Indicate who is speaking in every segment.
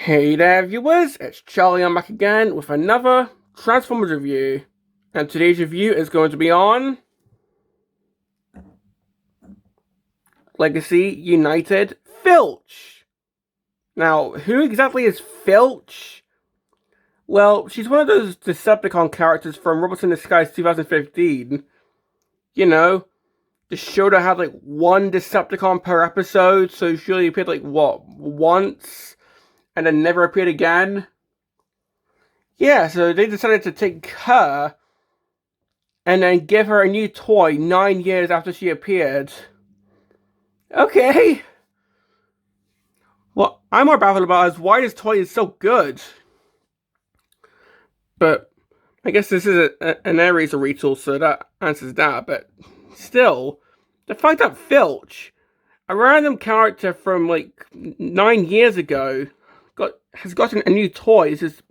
Speaker 1: Hey there viewers, it's Charlie. I'm back again with another Transformers review. And today's review is going to be on Legacy United Filch. Now, who exactly is Filch? Well, she's one of those Decepticon characters from Robots in Disguise 2015. You know, the show that had like one Decepticon per episode, so she only appeared like, what, once? And then never appeared again? Yeah, so they decided to take her and then give her a new toy 9 years after she appeared. Okay. What I'm more baffled about is why this toy is so good. But I guess this is an Eraser retool, so that answers that. But still, the fact that Filch, a random character from like 9 years ago, has gotten a new toy is just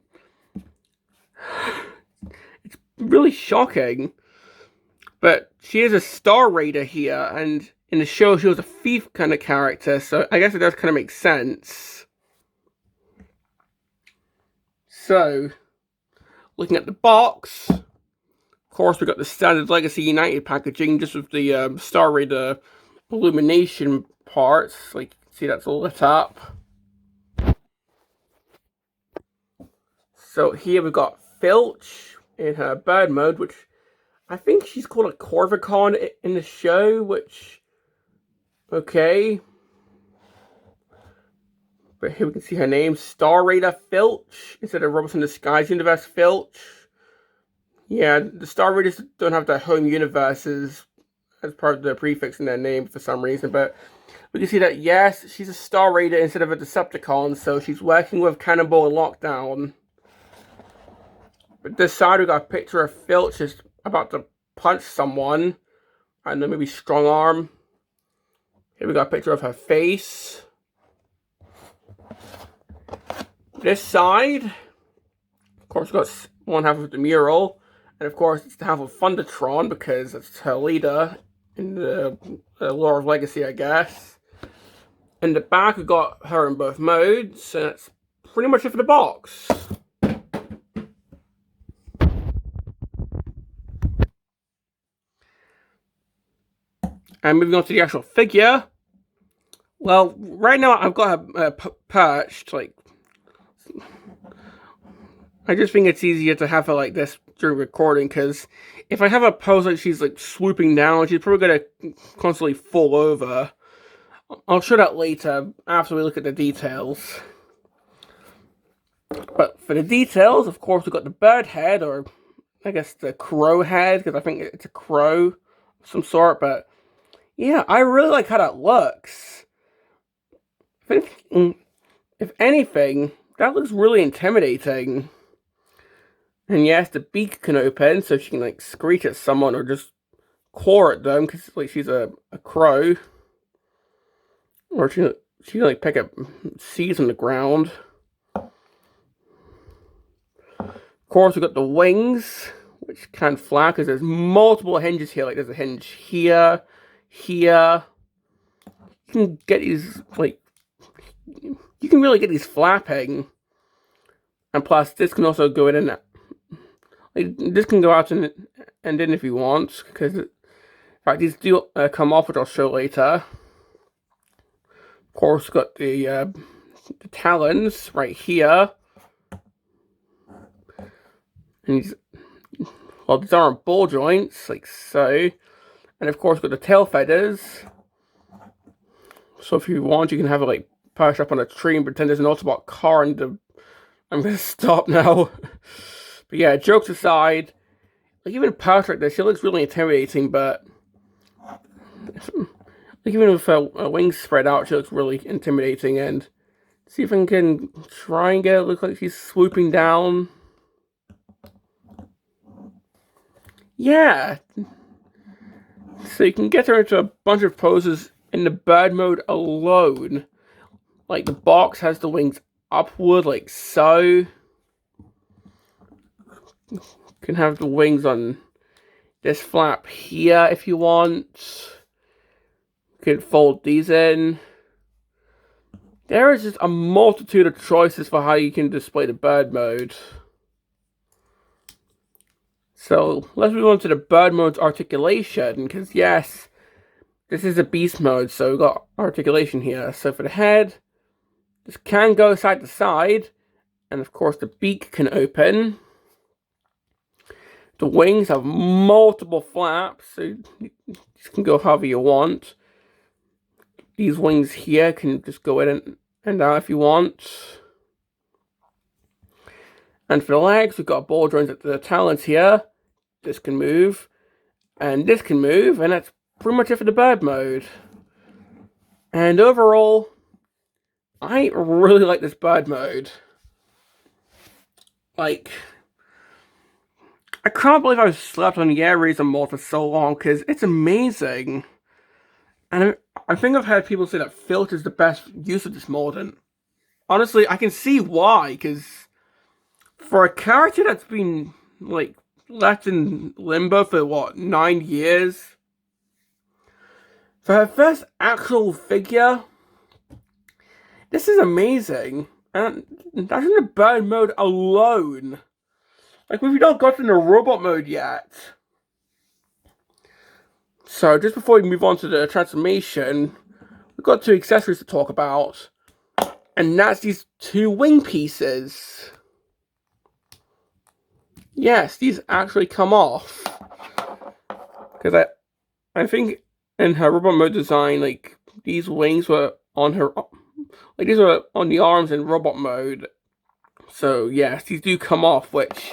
Speaker 1: it's really shocking. But she is a Star Raider here, and in the show she was a thief kind of character, so I guess it does kind of make sense. So, looking at the box, of course we got the standard Legacy United packaging, just with the Star Raider illumination parts, like you can see that's all lit up. So here we've got Filch in her bird mode, which I think she's called a Corvicon in the show, which, okay. But here we can see her name, Star Raider Filch, instead of Robots in Disguise Universe Filch. Yeah, the Star Raiders don't have their home universes as part of the prefix in their name for some reason, but we can see that, yes, she's a Star Raider instead of a Decepticon, so she's working with Cannonball and Lockdown. But this side we got a picture of Filch just about to punch someone, and then maybe strong arm. Here we got a picture of her face. This side, of course, we got one half of the mural, and of course it's the half of Thundertron because it's her leader in the lore of Legacy, I guess. In the back, we got her in both modes, and that's pretty much it for the box. And moving on to the actual figure. Well, right now I've got her perched, like, I just think it's easier to have her like this during recording, because if I have her pose like she's like swooping down, she's probably going to constantly fall over. I'll show that later, after we look at the details. But for the details, of course, we've got the bird head, or I guess the crow head, because I think it's a crow of some sort, but yeah, I really like how that looks. If anything, that looks really intimidating. And yes, the beak can open, so she can like screech at someone or just claw at them, because like she's a crow. Or she can like pick up seeds on the ground. Of course, we've got the wings, which can flap because there's multiple hinges here. Like there's a hinge here, here. You can get these like, you can really get these flapping. And plus, this can also go in and like, this can go out and in if you want, because in fact these do come off, which I'll show later. Of course, got the talons right here, and these aren't ball joints, like so. And of course, got the tail feathers. So if you want, you can have it like perched up on a tree and pretend there's an Autobot car. And I'm gonna stop now. But yeah, jokes aside, like even perched like this, she looks really intimidating. But like even with her wings spread out, she looks really intimidating. And see if I can try and get it look like she's swooping down. Yeah. So you can get her into a bunch of poses in the bird mode alone. Like the box has the wings upward, like so. You can have the wings on this flap here if you want. You can fold these in. There is just a multitude of choices for how you can display the bird mode. So let's move on to the bird mode's articulation, because yes, this is a beast mode, so we've got articulation here. So for the head, this can go side to side, and of course the beak can open. The wings have multiple flaps, so you can go however you want. These wings here can just go in and out if you want. And for the legs, we've got ball joints at the talons here. This can move, and this can move, and that's pretty much it for the bird mode. And overall, I really like this bird mode. Like, I can't believe I've slept on the Air Razor mod for so long, because it's amazing. And I think I've heard people say that Filch is the best use of this mod, and honestly, I can see why, because for a character that's been, like, left in limbo for, what, 9 years? For her first actual figure, this is amazing. And that's in the bird mode alone. Like, we've not gotten the robot mode yet. So, just before we move on to the transformation, we've got 2 accessories to talk about. And that's these 2 wing pieces. Yes, these actually come off. Because I think in her robot mode design, like, these wings were on her... Like, these were on the arms in robot mode. So, yes, these do come off, which...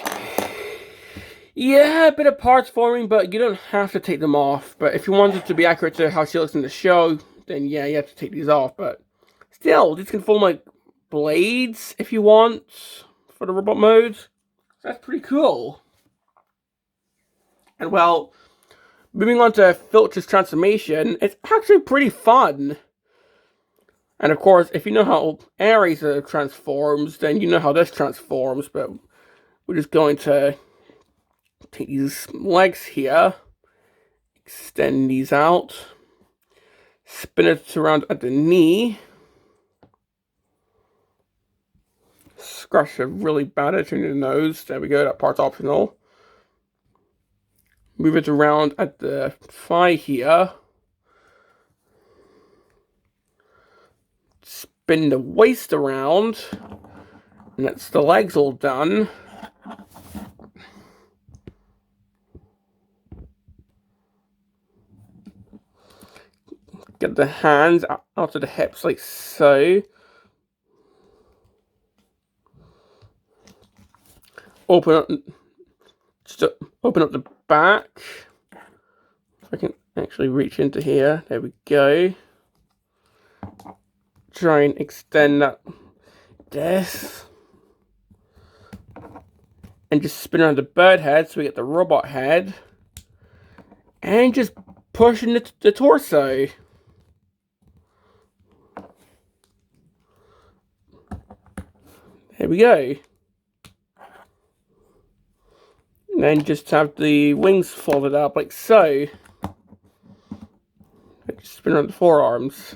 Speaker 1: Yeah, a bit of parts forming, but you don't have to take them off. But if you want it to be accurate to how she looks in the show, then yeah, you have to take these off. But still, these can form, like, blades, if you want, for the robot mode. That's pretty cool. And, well, moving on to Filch's transformation, it's actually pretty fun. And of course, if you know how Air Razor transforms, then you know how this transforms, but we're just going to take these legs here, extend these out, spin it around at the knee, scratch a really bad itch in the nose, there we go, that part's optional. Move it around at the thigh here, spin the waist around, and that's the legs all done. Get the hands out of the hips like so. Open up the back. If I can actually reach into here. There we go. Try and extend that this. And just spin around the bird head so we get the robot head. And just pushing the torso. There we go. And then just have the wings folded up like so. Just spin around the forearms.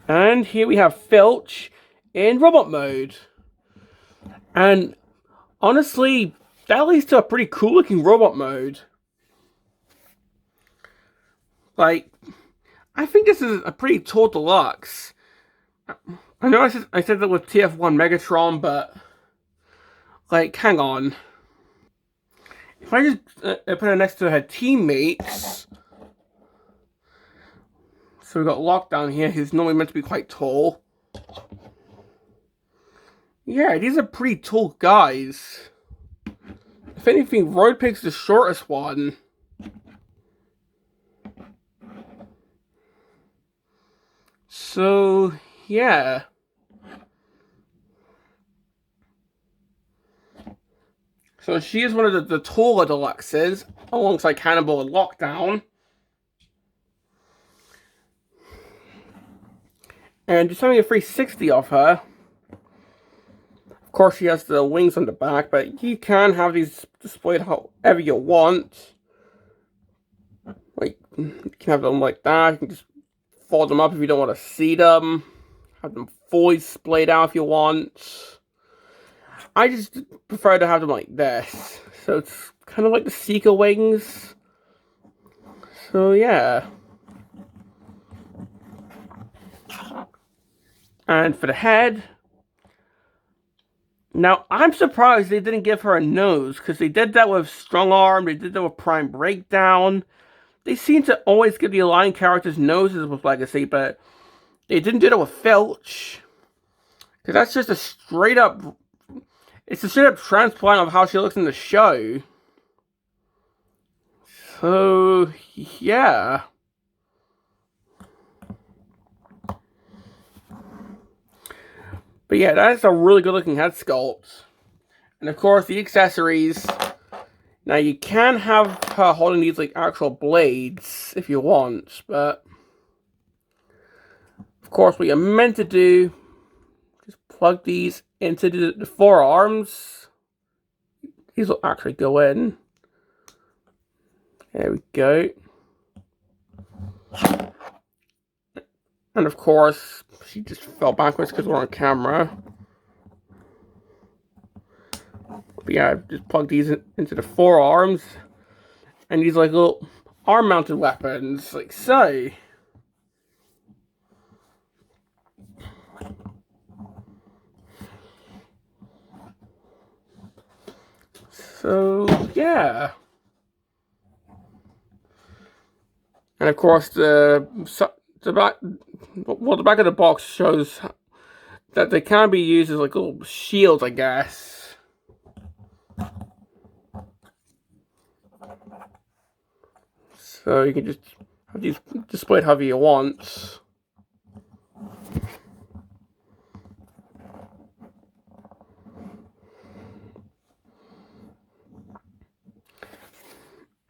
Speaker 1: And here we have Filch in robot mode. And honestly, that leads to a pretty cool looking robot mode. Like, I think this is a pretty tall deluxe. I know I said that with TF1 Megatron, but, like, hang on. If I just put her next to her teammates, so we've got Lockdown here, who's normally meant to be quite tall. Yeah, these are pretty tall guys. If anything, Road Pig's the shortest one. So, yeah. So she is one of the taller deluxes, alongside Cannibal and Lockdown. And just having a 360 off her. Of course, she has the wings on the back, but you can have these displayed however you want. Like, you can have them like that. You can just fold them up if you don't want to see them. have them fully splayed out if you want. I just prefer to have them like this. So it's kind of like the Seeker wings. So yeah. And for the head, now I'm surprised they didn't give her a nose, because they did that with Strong Arm, they did that with Prime Breakdown. They seem to always give the aligned characters noses with Legacy, but they didn't do that with Filch. Because that's just a straight up, it's a straight up transplant of how she looks in the show. So, yeah. But yeah, that's a really good looking head sculpt. And of course, the accessories. Now, you can have her holding these like actual blades if you want, but of course, what you're meant to do is plug these into the forearms. These will actually go in. There we go. And of course, she just fell backwards because we're on camera. But yeah, just plug these into the forearms. And these like little arm-mounted weapons, like so. So, yeah. And of course, the back of the box shows that they can be used as like little shields, I guess. So you can just have these displayed however you want.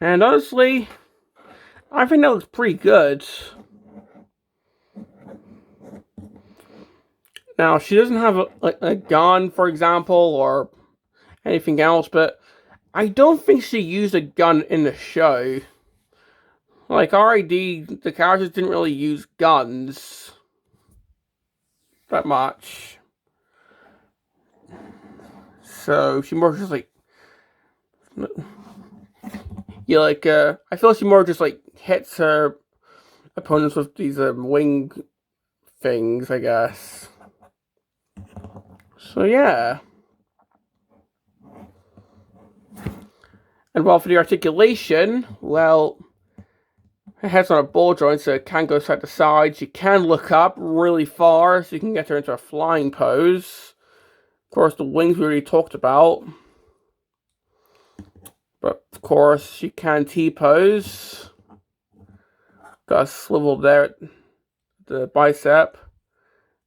Speaker 1: And honestly, I think that looks pretty good. Now, she doesn't have a gun, for example, or anything else, but I don't think she used a gun in the show. Like, R.I.D., the characters didn't really use guns that much. So, she more just like... Yeah, like, I feel she more just like hits her opponents with these wing things, I guess. So, yeah. And while for the articulation, well, her head's on a ball joint, so it can go side to side. She can look up really far, so you can get her into a flying pose. Of course, the wings we already talked about. But, of course, she can T-pose. Got a swivel there at the bicep.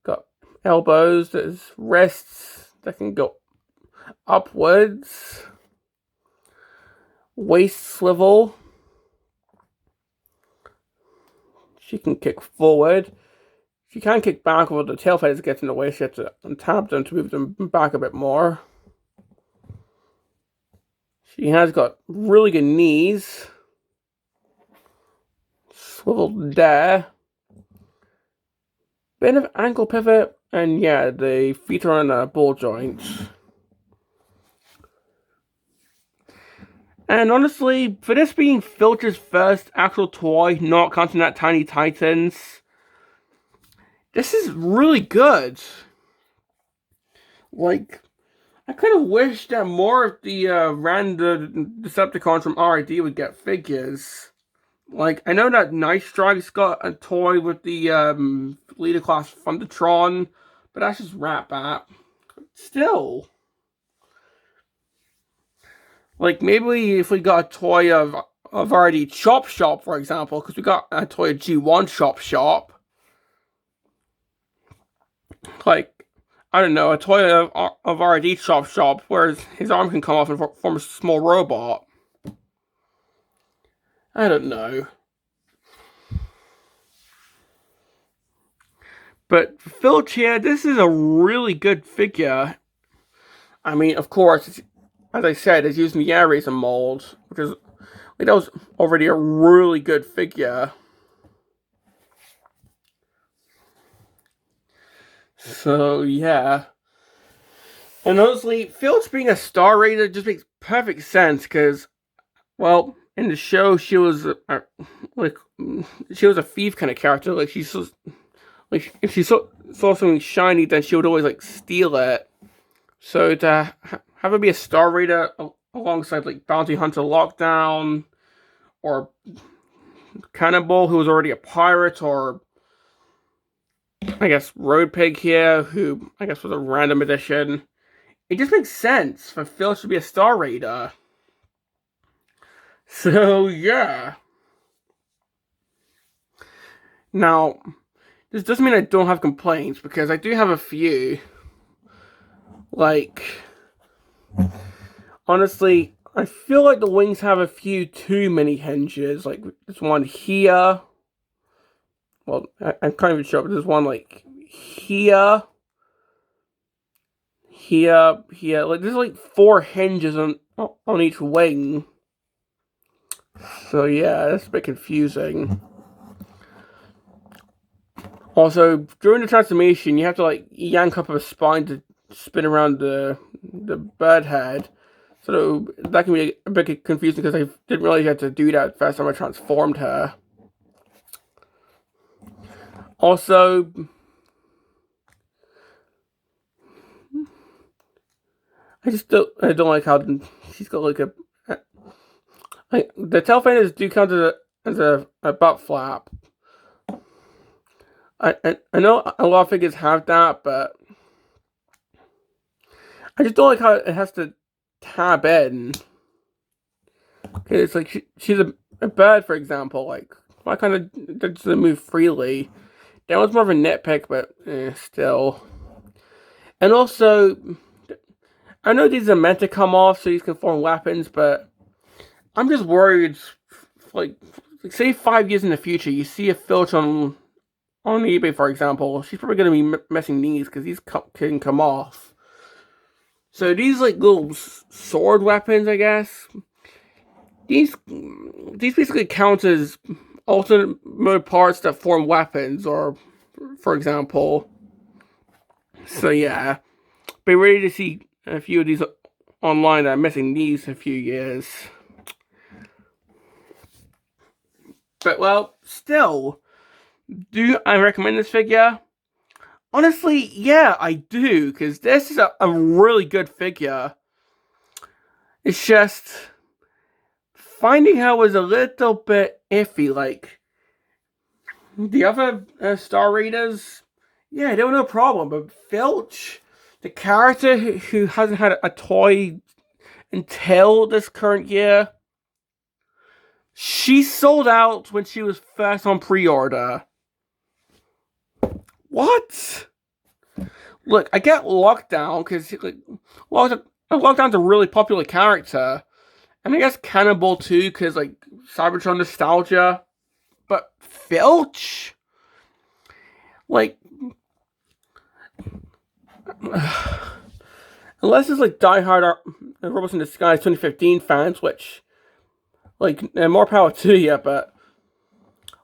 Speaker 1: Got elbows, there's wrists that can go upwards. Waist swivel. She can kick forward. She can kick backward. The tail feathers get in the way. She has to untap them to move them back a bit more. She has got really good knees. Swiveled there. Bit of ankle pivot. And yeah, the feet are on a ball joint. And honestly, for this being Filch's first actual toy, not counting that Tiny Titans, this is really good. Like, I kind of wish that more of the random Decepticons from R.I.D. would get figures. Like, I know that Night Strike's got a toy with the leader class Thundertron, but that's just Rat Bat. Still. Like, maybe if we got a toy of already Chop Shop, for example, because we got a toy of G1 Chop Shop. Like, I don't know, a toy of already Chop Shop, where his arm can come off and form a small robot. I don't know. But Filch here, this is a really good figure. I mean, of course, as I said, it's using the Air Razor mold, which is, like, that was already a really good figure. So yeah. And honestly, Filch being a Star Raider just makes perfect sense because, well, in the show she was like she was a thief kind of character. Like she's like if she saw something shiny, then she would always like steal it. So to have her be a Star Raider alongside like Bounty Hunter Lockdown or Cannibal, who was already a pirate, or I guess Road Pig here, who I guess was a random addition. It just makes sense for Filch to be a Star Raider. So yeah. Now, this doesn't mean I don't have complaints, because I do have a few. Like, honestly, I feel like the wings have a few too many hinges. Like, there's one here. Well, I'm kind of sure, but there's one like here. Here. Like, there's like 4 hinges on each wing. So yeah, that's a bit confusing. Also, during the transformation, you have to like yank up a spine to spin around the bird head. So that can be a bit confusing because I didn't realize you had to do that first time I transformed her. Also, I don't like how she's got like the tail feathers do count as a butt flap. I know a lot of figures have that, but I just don't like how it has to tab in. Okay, it's like she's a bird, for example. Like, why kind of does it move freely? That was more of a nitpick, but still. And also, I know these are meant to come off so these can form weapons, but I'm just worried. Like say 5 years in the future, you see a Filch on eBay, for example. She's probably going to be missing these because these can come off. So these like little sword weapons, I guess. These basically count as alternate mode parts that form weapons, or for example. So yeah, be ready to see a few of these online that are missing these in a few years. But well, still, do I recommend this figure? Honestly, yeah, I do, because this is a really good figure. It's just finding her was a little bit iffy. Like, the other Star Raiders, yeah, they were no problem. But Filch, the character who hasn't had a toy until this current year, she sold out when she was first on pre-order. What? Look, I get Lockdown, because like, Lockdown's a really popular character. And I guess Cannibal too, because like Cybertron nostalgia. But Filch? Like, unless it's like diehard Robots in Disguise 2015 fans, which, like, more power to you, but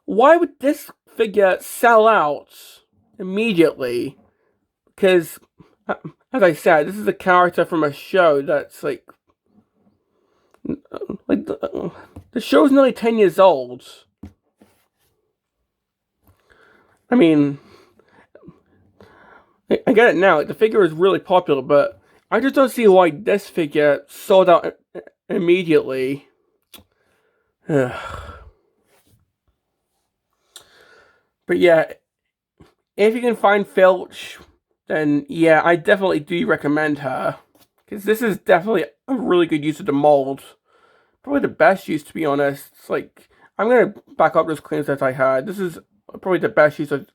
Speaker 1: why would this figure sell out immediately? Because, as I said, this is a character from a show that's like the show's nearly 10 years old. I mean, I get it now. Like, the figure is really popular, but I just don't see why this figure sold out immediately. But yeah, if you can find Filch, then yeah, I definitely do recommend her. Because this is definitely a really good use of the mold. Probably the best use, to be honest. It's like, I'm going to back up those claims that I had. This is probably the best use of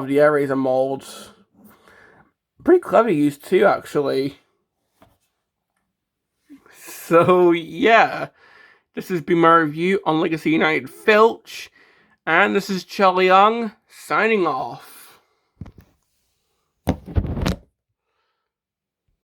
Speaker 1: the Eraser molds. Pretty clever use too, actually. So yeah, this has been my review on Legacy United Filch. And this is Charlie Young, signing off.